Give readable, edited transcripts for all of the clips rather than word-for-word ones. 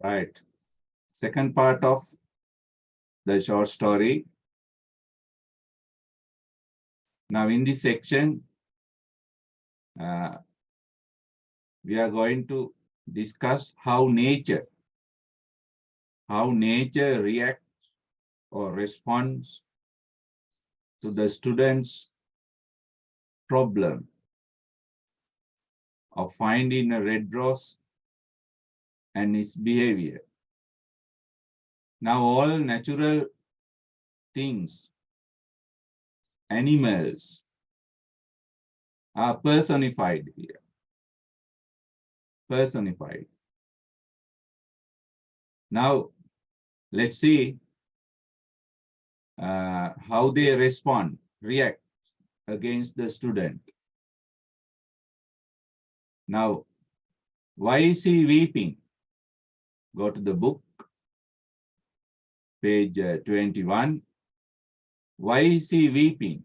Right. Second part of the short story. Now, in this section, we are going to discuss how nature reacts or responds to the student's problem of finding a red rose and its behavior. Now, all natural things, animals, are personified here. Personified. Now, let's see how they react against the student. Now, why is he weeping? Go to the book, page 21. Why is he weeping?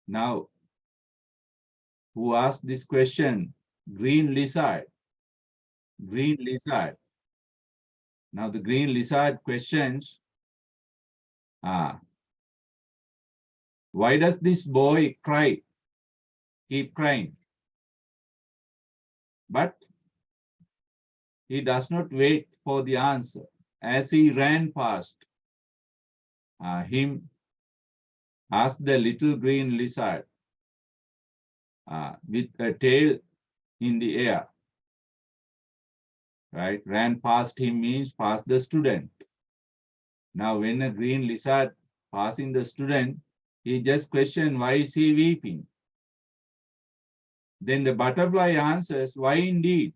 Now, who asked this question? Green lizard. Green lizard. Now, the green lizard questions, why does this boy cry? Keep crying. But he does not wait for the answer. As he ran past him, asked the little green lizard with a tail in the air. Right? Ran past him means past the student. Now, when a green lizard passing the student, he just questioned, why is he weeping? Then the butterfly answers, why indeed?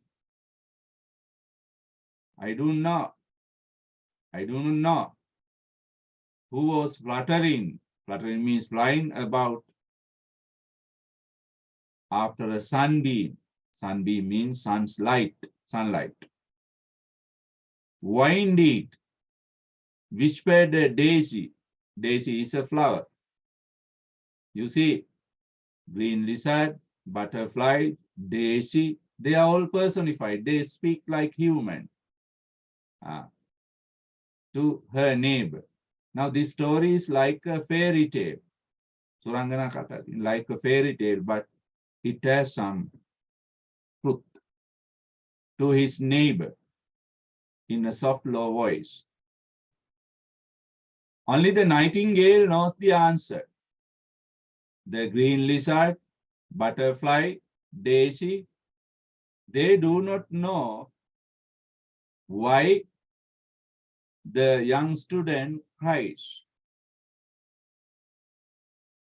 I do not know. Who was fluttering? Fluttering means flying about after a sunbeam. Sunbeam means sunlight. Why indeed? Whispered a daisy. Daisy is a flower. You see, green lizard, butterfly, daisy, they are all personified. They speak like human to her neighbor. Now, this story is like a fairy tale. Surangana kata, like a fairy tale, but it has some truth to his neighbor in a soft, low voice. Only the nightingale knows the answer. The green lizard, butterfly, daisy, they do not know why the young student cries.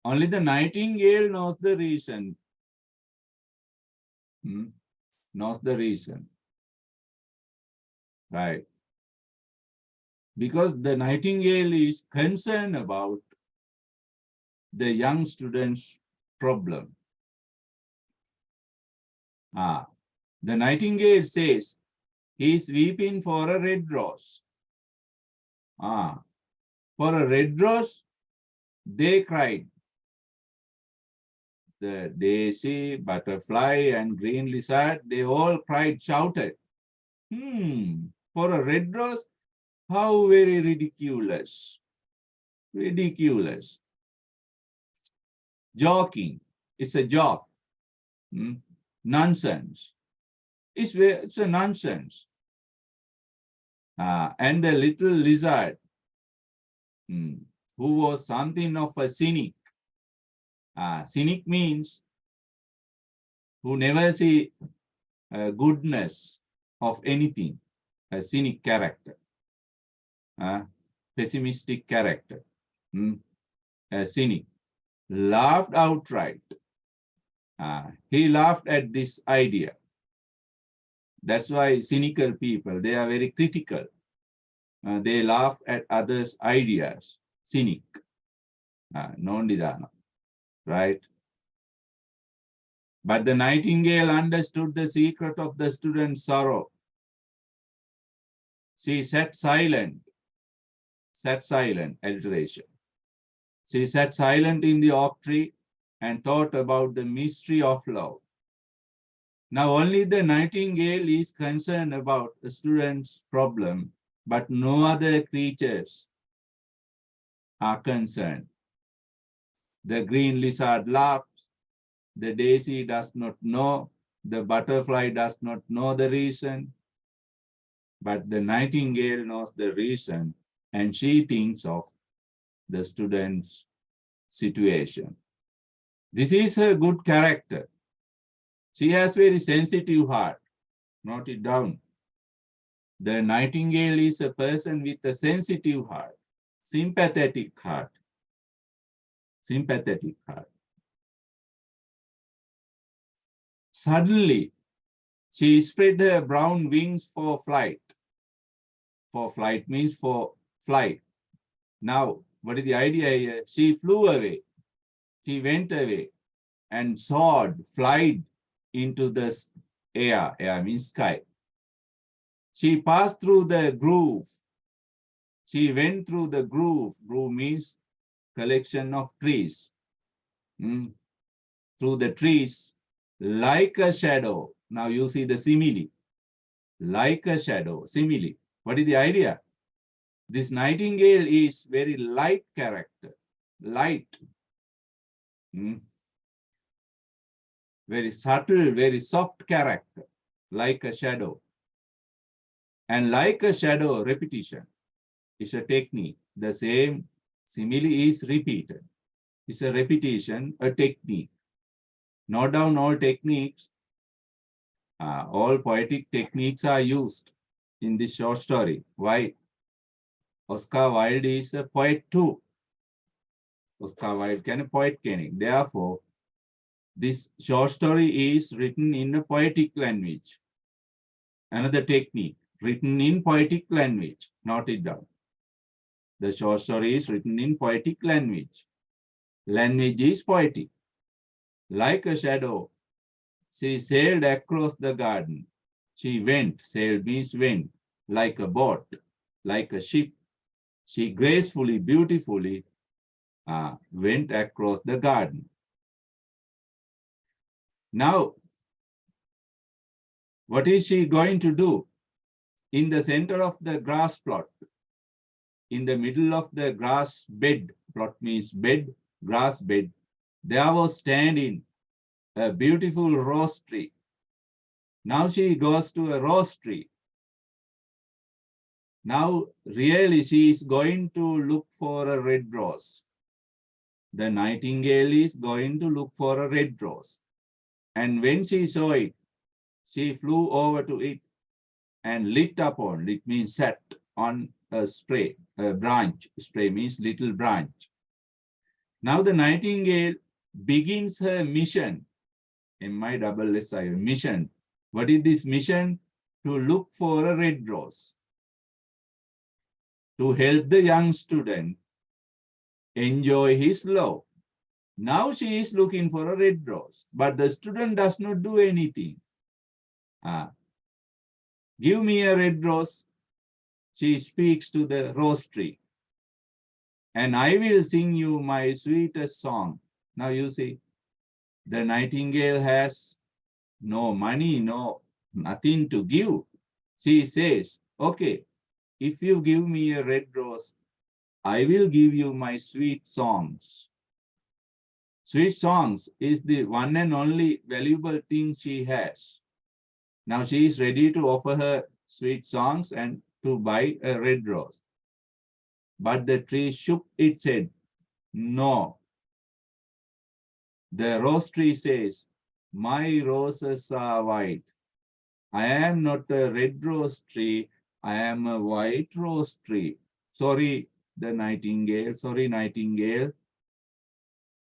Only the nightingale knows the reason. Knows the reason. Right. Because the nightingale is concerned about the young student's problem. The nightingale says he is weeping for a red rose. For a red rose, they cried. The daisy, butterfly, and green lizard, they all cried, shouted. For a red rose, how very ridiculous. Ridiculous. Joking. It's a joke. Nonsense. It's a nonsense. And the little lizard, who was something of a cynic. Cynic means who never see goodness of anything. A cynic character. Pessimistic character. A cynic. Laughed outright. He laughed at this idea. That's why cynical people, they are very critical. They laugh at others' ideas. Cynic. Non-nidana. Right? But the nightingale understood the secret of the student's sorrow. She sat silent. Alliteration. She sat silent in the oak tree and thought about the mystery of love. Now only the Nightingale is concerned about the student's problem, but no other creatures are concerned. The green lizard laughs, the daisy does not know, the butterfly does not know the reason, but the Nightingale knows the reason, and she thinks of the student's situation. This is her good character. She has very sensitive heart. Note it down. The Nightingale is a person with a sensitive heart, sympathetic heart, sympathetic heart. Suddenly, she spread her brown wings for flight. For flight means for flight. Now, what is the idea here? She flew away. She went away and soared, flied into the air. Air means sky. She passed through the groove. She went through the groove. Groove means collection of trees. Through the trees, like a shadow. Now you see the simile. Like a shadow, simile. What is the idea? This Nightingale is very light character. Light. Very subtle, very soft character. Like a shadow. And like a shadow, repetition is a technique. The same simile is repeated. It's a repetition, a technique. Note down all techniques. All poetic techniques are used in this short story. Why? Oscar Wilde is a poet too. Oscar Wilde can a poet can. Therefore, this short story is written in a poetic language. Another technique, written in poetic language. Note it down. The short story is written in poetic language. Language is poetic. Like a shadow, she sailed across the garden. She went, sailed means went, like a boat, like a ship. She gracefully, beautifully went across the garden. Now, what is she going to do? In the center of the grass plot, in the middle of the grass bed, plot means bed, grass bed, there was standing a beautiful rose tree. Now she goes to a rose tree. Now, really, she is going to look for a red rose. The Nightingale is going to look for a red rose. And when she saw it, she flew over to it and lit upon, it means sat on a spray, a branch. Spray means little branch. Now the Nightingale begins her mission, M-I-S-S-I, mission. What is this mission? To look for a red rose. To help the young student enjoy his love. Now she is looking for a red rose, but the student does not do anything. Give me a red rose. She speaks to the rose tree. And I will sing you my sweetest song. Now you see, the Nightingale has no money, nothing to give. She says, okay, if you give me a red rose, I will give you my sweet songs. Sweet songs is the one and only valuable thing she has. Now she is ready to offer her sweet songs and to buy a red rose. But the tree shook its head. No. The rose tree says, my roses are white. I am not a red rose tree. I am a white rose tree. Sorry, the Nightingale. Sorry, Nightingale.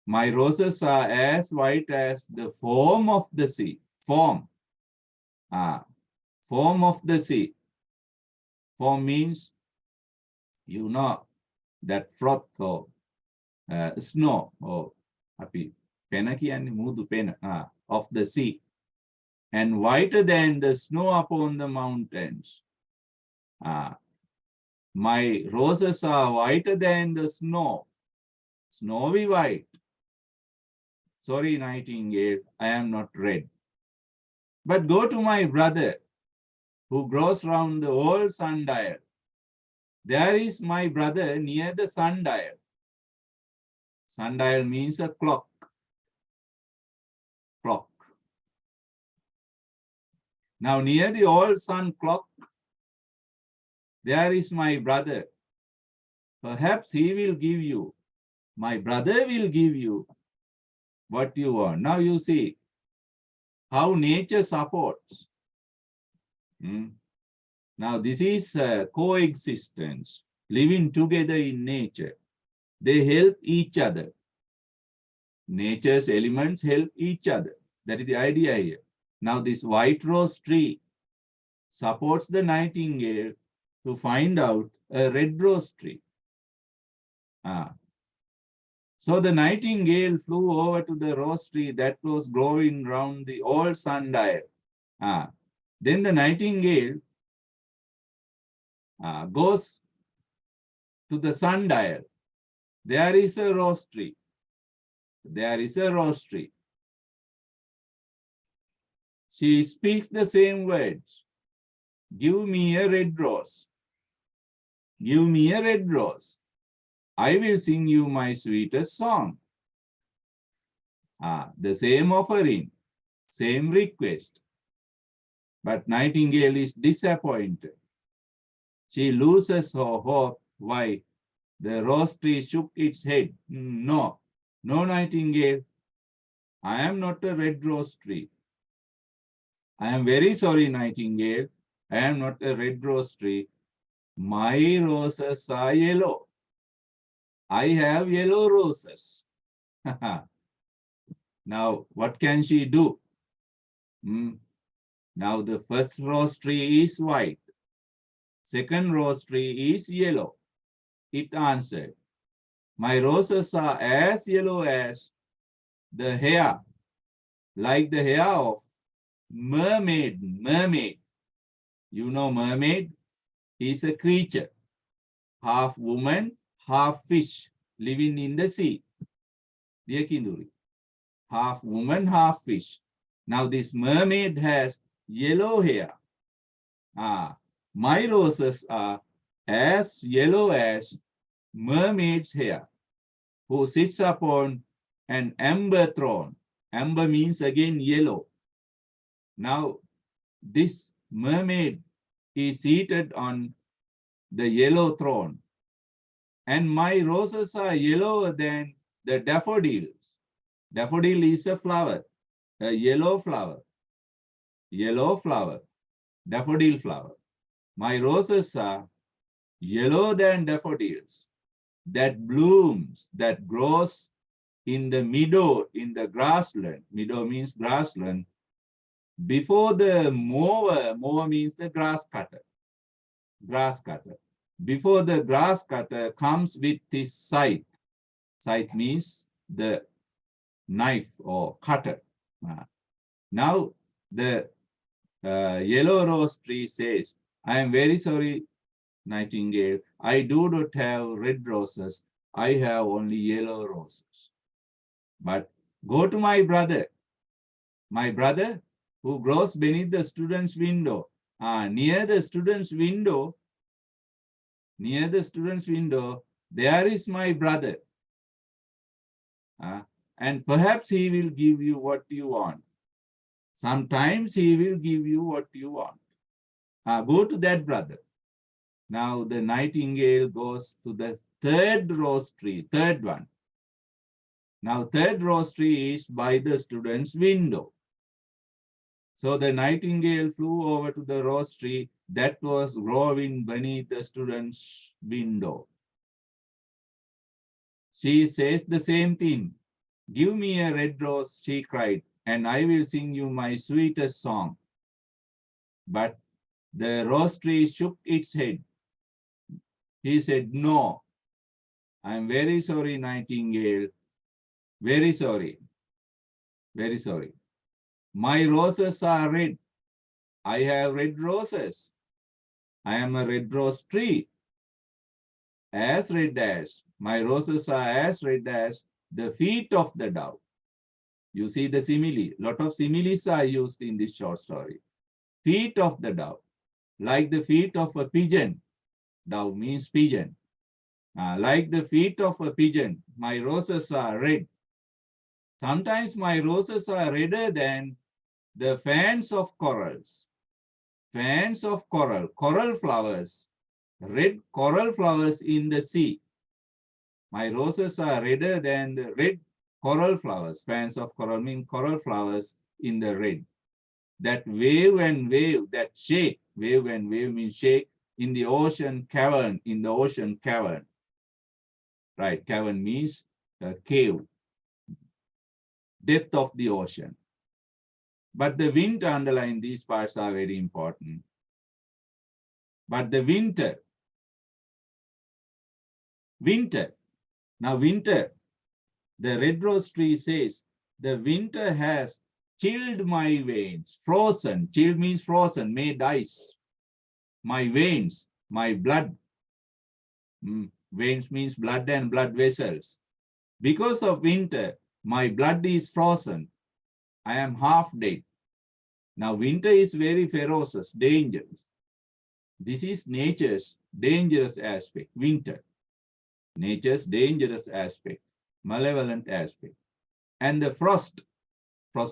My roses are as white as the foam of the sea. Foam. Foam of the sea. Foam means, you know, that froth or snow or pena mudu pena of the sea, and whiter than the snow upon the mountains. My roses are whiter than the snow, snowy white. Sorry, Nightingale, I am not red. But go to my brother who grows round the old sundial. There is my brother near the sundial. Sundial means a clock. Clock. Now near the old sun clock, there is my brother. Perhaps he will give you, my brother will give you what you want. Now you see how nature supports. Now this is coexistence, living together in nature. They help each other. Nature's elements help each other. That is the idea here. Now this white rose tree supports the nightingale to find out a red rose tree. So the nightingale flew over to the rose tree that was growing round the old sundial. Then the nightingale goes to the sundial. There is a rose tree. There is a rose tree. She speaks the same words. Give me a red rose. Give me a red rose. I will sing you my sweetest song. The same offering, same request. But Nightingale is disappointed. She loses her hope. Why? The rose tree shook its head. No, no, Nightingale. I am not a red rose tree. I am very sorry, Nightingale. I am not a red rose tree. My roses are yellow. I have yellow roses. Now, what can she do? Now, the first rose tree is white. Second rose tree is yellow. It answered, my roses are as yellow as the hair, like the hair of mermaid. Mermaid. You know mermaid is a creature, half woman, half fish, living in the sea. Diakinduri. Half woman, half fish. Now this mermaid has yellow hair. My roses are as yellow as mermaid's hair, who sits upon an amber throne. Amber means again yellow. Now this mermaid is seated on the yellow throne. And my roses are yellower than the daffodils. Daffodil is a flower, a yellow flower. Yellow flower, daffodil flower. My roses are yellower than daffodils that blooms, that grows in the meadow, in the grassland. Meadow means grassland. Before the mower, mower means the grass cutter. Grass cutter. Before the grass cutter comes with his scythe. Scythe means the knife or cutter. Now the yellow rose tree says, I am very sorry, Nightingale. I do not have red roses. I have only yellow roses. But go to my brother who grows beneath the student's window. Near the student's window, there is my brother. And perhaps he will give you what you want. Sometimes he will give you what you want. Go to that brother. Now the nightingale goes to the third rose tree, third one. Now third rose tree is by the student's window. So the nightingale flew over to the rose tree that was growing beneath the student's window. She says the same thing. Give me a red rose, she cried, and I will sing you my sweetest song. But the rose tree shook its head. He said, no, I am very sorry, Nightingale. Very sorry. Very sorry. My roses are red. I have red roses. I am a red rose tree. As red as, my roses are as red as the feet of the dove. You see the simile. Lot of similes are used in this short story. Feet of the dove, like the feet of a pigeon. Dove means pigeon. Like the feet of a pigeon, my roses are red. Sometimes my roses are redder than the fans of corals. Fans of coral flowers, red coral flowers in the sea. My roses are redder than the red coral flowers. Fans of coral mean coral flowers in the red. That wave and wave, that shake, wave and wave means shake, in the ocean cavern, in the ocean cavern. Right, cavern means a cave, depth of the ocean. But the winter, underline these parts are very important. But the winter. Now winter, the red rose tree says, the winter has chilled my veins, frozen, chilled means frozen, made ice. My veins, my blood, veins means blood and blood vessels. Because of winter, my blood is frozen. I am half dead. Now winter is very ferocious, dangerous. This is nature's dangerous aspect, winter. Nature's dangerous aspect, malevolent aspect. And the frost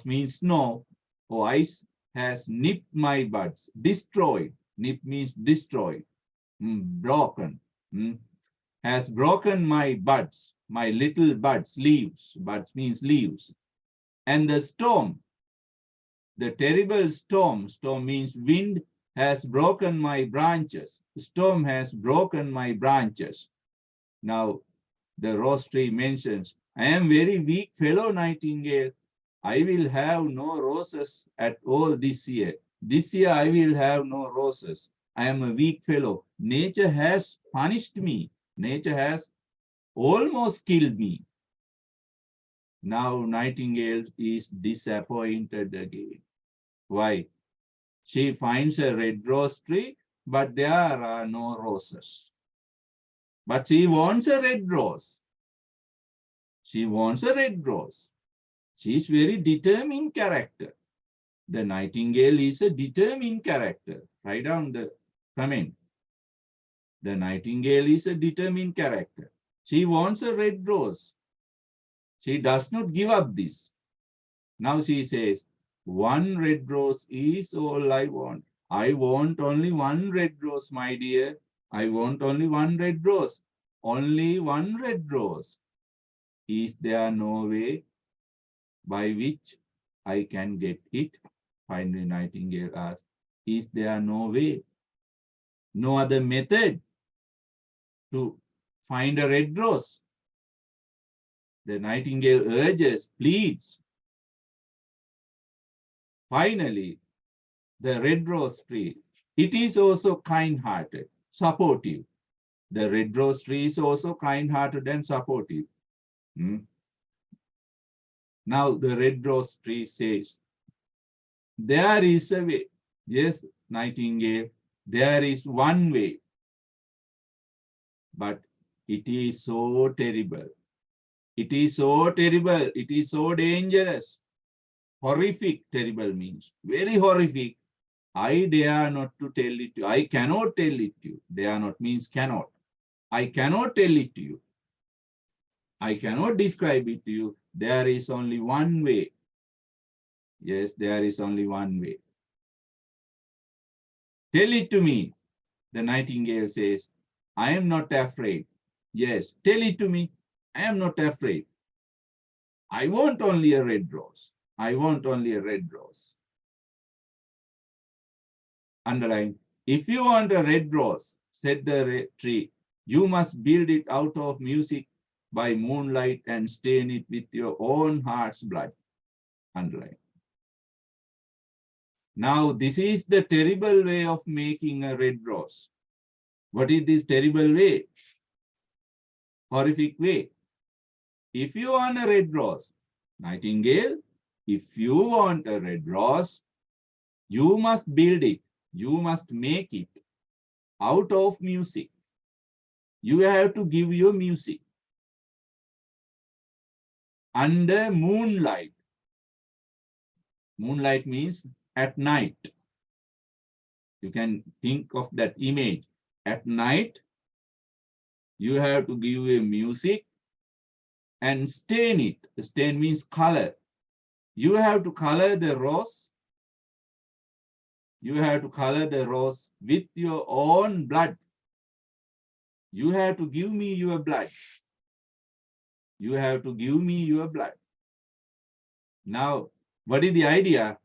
means snow or ice, has nipped my buds, destroyed. Nip means destroyed, broken. Has broken my buds, my little buds, leaves. Buds means leaves. And the storm, the terrible storm means wind, has broken my branches. Storm has broken my branches. Now, the rose tree mentions, I am very weak fellow, Nightingale. I will have no roses at all this year. This year I will have no roses. I am a weak fellow. Nature has punished me. Nature has almost killed me. Now Nightingale is disappointed again. Why? She finds a red rose tree, but there are no roses. But she wants a red rose. She wants a red rose. She is very determined character. The nightingale is a determined character. Write down the comment. The nightingale is a determined character. She wants a red rose. She does not give up this. Now she says, one red rose is all I want. I want only one red rose, my dear. I want only one red rose. Only one red rose. Is there no way by which I can get it? Finally, Nightingale asked, is there no way? No other method to find a red rose? The Nightingale urges, pleads. Finally, the red rose tree, it is also kind-hearted, supportive. The red rose tree is also kind-hearted and supportive. Now the red rose tree says, there is a way. Yes, Nightingale, there is one way. But it is so terrible. It is so terrible. It is so dangerous. Horrific, terrible means very horrific. I dare not to tell it to you. I cannot tell it to you. Dare not means cannot. I cannot tell it to you. I cannot describe it to you. There is only one way. Yes, there is only one way. Tell it to me. The nightingale says, I am not afraid. Yes, tell it to me. I am not afraid. I want only a red rose. I want only a red rose. Underline, if you want a red rose, said the tree, you must build it out of music by moonlight and stain it with your own heart's blood. Underline. Now, this is the terrible way of making a red rose. What is this terrible way? Horrific way. If you want a red rose, Nightingale, if you want a red rose, you must build it. You must make it out of music. You have to give your music under moonlight. Moonlight means at night. You can think of that image. At night, you have to give a music and stain it. Stain means color. You have to color the rose. You have to color the rose with your own blood. You have to give me your blood. You have to give me your blood. Now, what is the idea?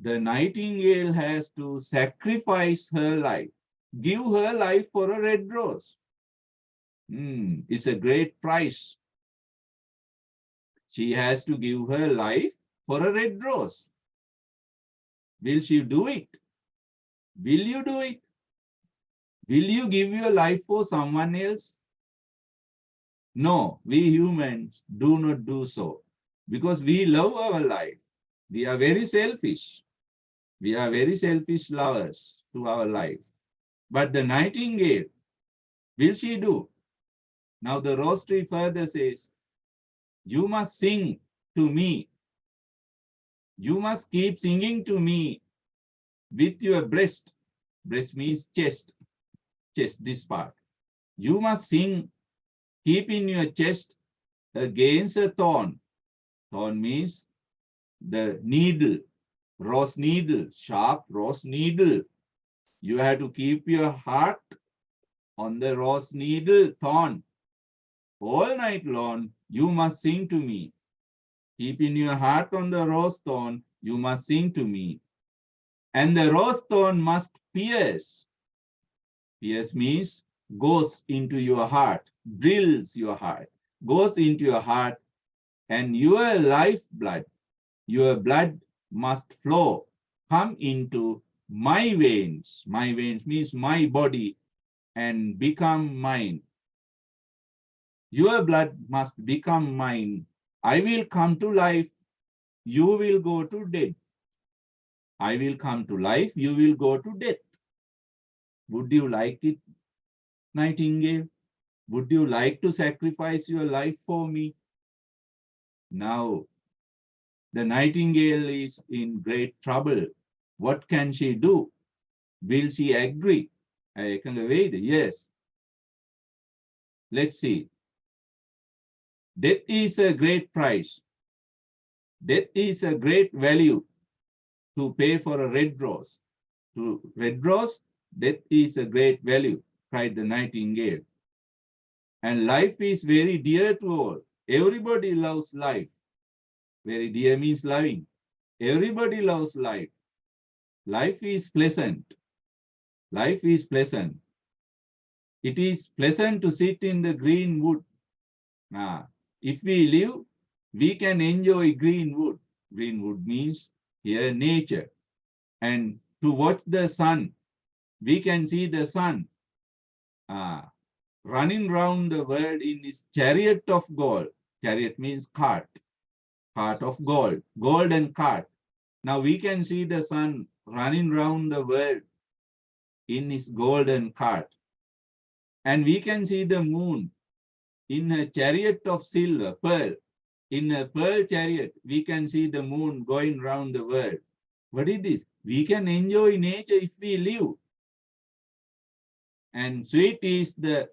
The nightingale has to sacrifice her life, give her life for a red rose. It's a great price. She has to give her life for a red rose. Will she do it? Will you do it? Will you give your life for someone else? No, we humans do not do so because we love our life. We are very selfish. We are very selfish lovers to our life. But the nightingale, will she do? Now the rose tree further says, you must sing to me. You must keep singing to me with your breast. Breast means chest. Chest, this part. You must sing, keep in your chest against a thorn. Thorn means the needle, rose needle, sharp rose needle. You have to keep your heart on the rose needle thorn. All night long, you must sing to me. Keep in your heart on the rose thorn, you must sing to me. And the rose thorn must pierce. Pierce means goes into your heart, drills your heart, goes into your heart, and your lifeblood, your blood must flow, come into my veins. My veins means my body, and become mine. Your blood must become mine. I will come to life. You will go to death. I will come to life. You will go to death. Would you like it, Nightingale? Would you like to sacrifice your life for me? Now, the nightingale is in great trouble. What can she do? Will she agree? Yes. Let's see. Death is a great price. Death is a great value to pay for a red rose. To red rose, death is a great value, cried the nightingale. And life is very dear to all. Everybody loves life. Very dear means loving. Everybody loves life. Life is pleasant. Life is pleasant. It is pleasant to sit in the green wood. If we live, we can enjoy green wood. Green wood means here nature. And to watch the sun, we can see the sun running round the world in his chariot of gold. Chariot means cart. Cart of gold. Golden cart. Now we can see the sun running round the world in his golden cart. And we can see the moon in a chariot of silver, pearl. In a pearl chariot, we can see the moon going round the world. What is this? We can enjoy nature if we live. And sweet is the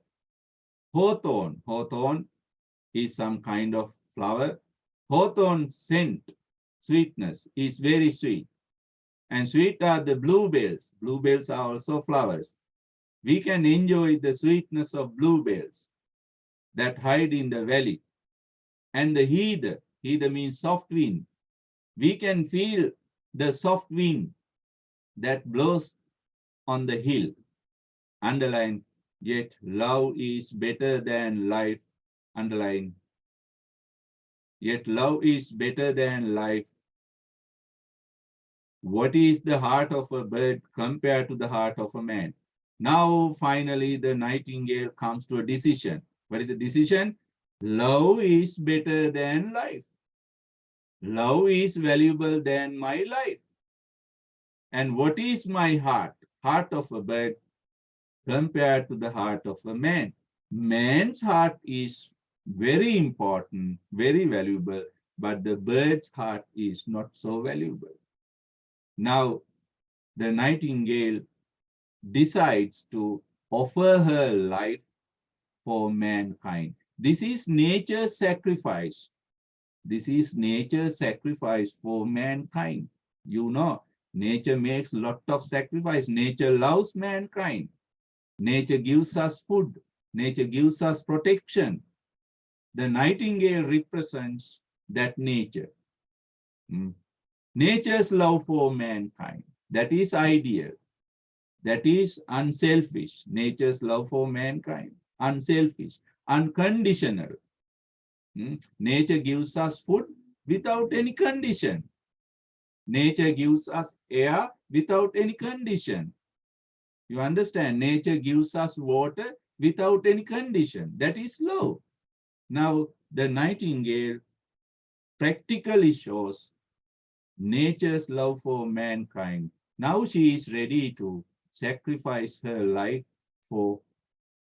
hawthorn. Hawthorn is some kind of flower. Hawthorn scent, sweetness, is very sweet. And sweet are the bluebells. Bluebells are also flowers. We can enjoy the sweetness of bluebells that hide in the valley. And the heather, heather means soft wind. We can feel the soft wind that blows on the hill. Underline, yet love is better than life. Underline, yet love is better than life. What is the heart of a bird compared to the heart of a man? Now, finally, the nightingale comes to a decision. What is the decision? Love is better than life. Love is valuable than my life. And what is my heart? Heart of a bird compared to the heart of a man. Man's heart is very important, very valuable. but the bird's heart is not so valuable. Now, the nightingale decides to offer her life for mankind. This is nature's sacrifice. This is nature's sacrifice for mankind. You know, nature makes a lot of sacrifice. Nature loves mankind. Nature gives us food. Nature gives us protection. The nightingale represents that nature. Nature's love for mankind. That is ideal. That is unselfish. Nature's love for mankind. Unselfish. Unconditional. Nature gives us food without any condition. Nature gives us air without any condition. You understand? Nature gives us water without any condition. That is love. Now, the nightingale practically shows nature's love for mankind. Now she is ready to sacrifice her life for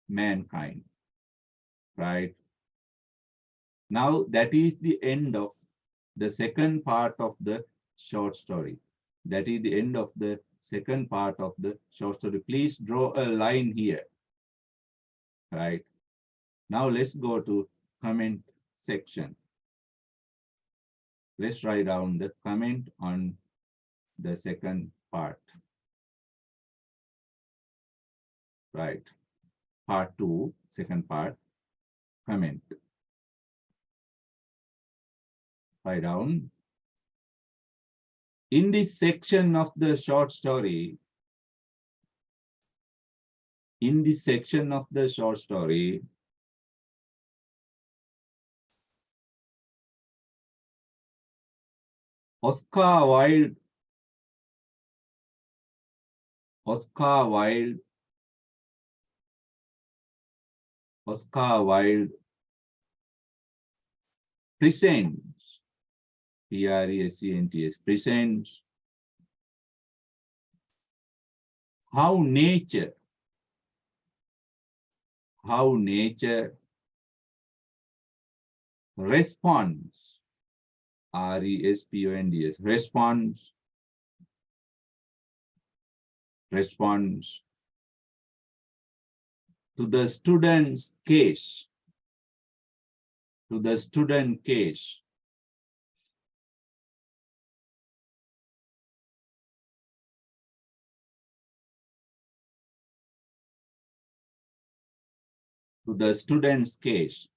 mankind, right? Now, that is the end of the second part of the short story. That is the end of the second part of the short story. Please draw a line here, right? Now, let's go to comment section. Let's write down the comment on the second part. Right. Part 2, second part, comment. Write down. In this section of the short story, Oscar Wilde presents, Presents, presents how nature responds, responds, responds to the student's case, to the student case. To the student's case.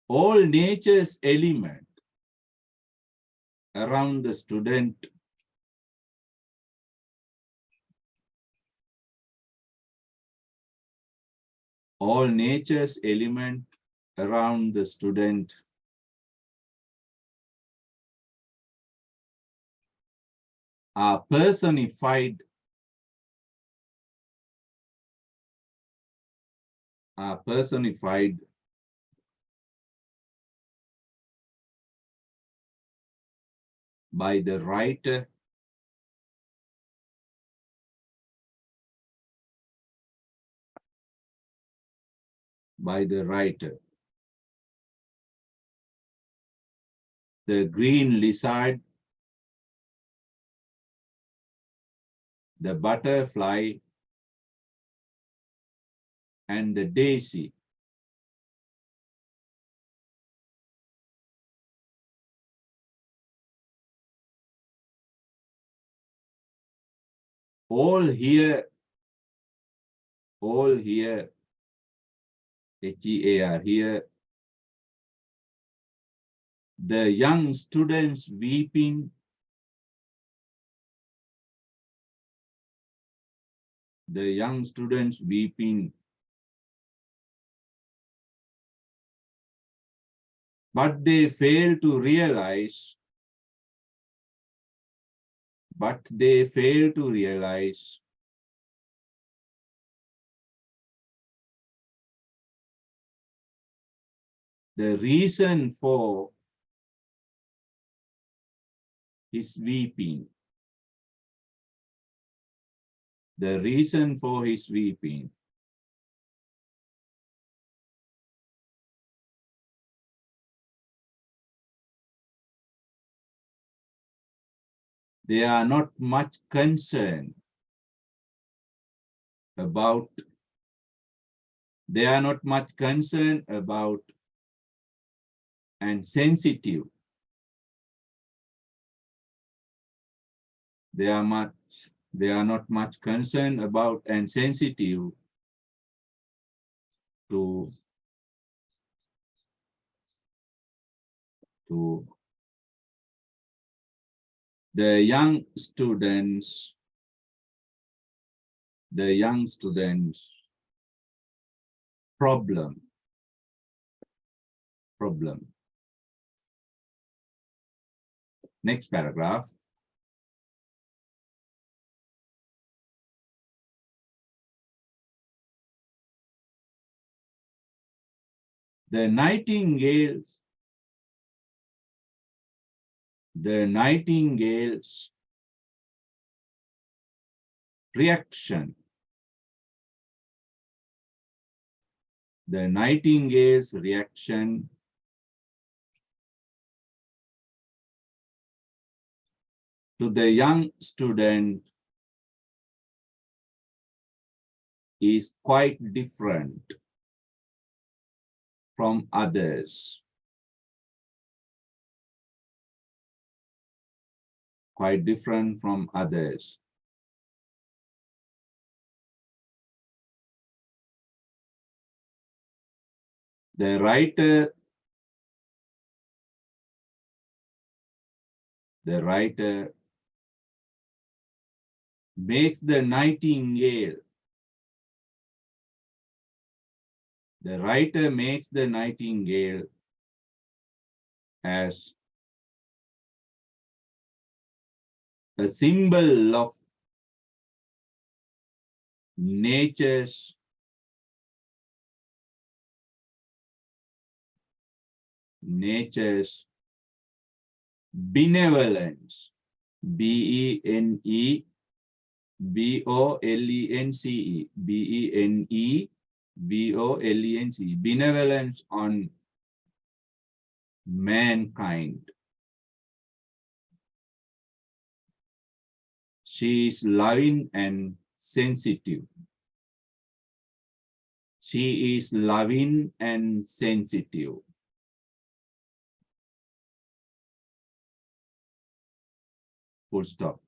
All nature's element around the student all nature's element around the student are personified by the writer the green lizard, the butterfly, and the daisy. All here, H-E-A-R, here, the young students weeping, but they fail to realize the reason for his weeping. The reason for his weeping. They are not much concerned about, and sensitive. They are not much concerned about and sensitive to the young students problem. Next paragraph. The Nightingale's reaction. The Nightingale's reaction to the young student is quite different from others. Quite different from others. The writer makes the Nightingale. The writer makes the Nightingale as a symbol of nature's benevolence. BENEVOLENCE. BENEVOLENCE. Benevolence on mankind. She is loving and sensitive. She is loving and sensitive. Full stop.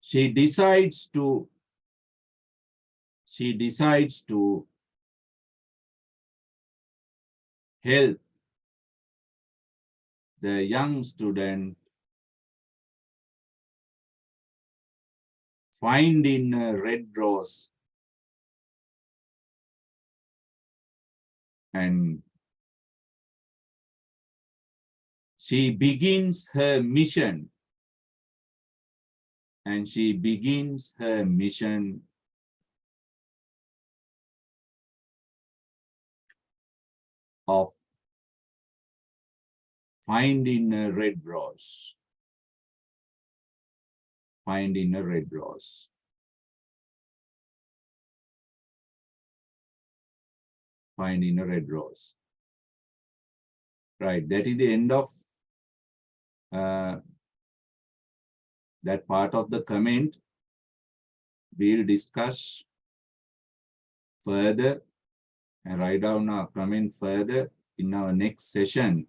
She decides to help the young student find in a red rose, and she begins her mission. Of finding a red rose. Finding a red rose. Finding a red rose. Right, that is the end of that part of the comment. We'll discuss further and write down our comment further in our next session.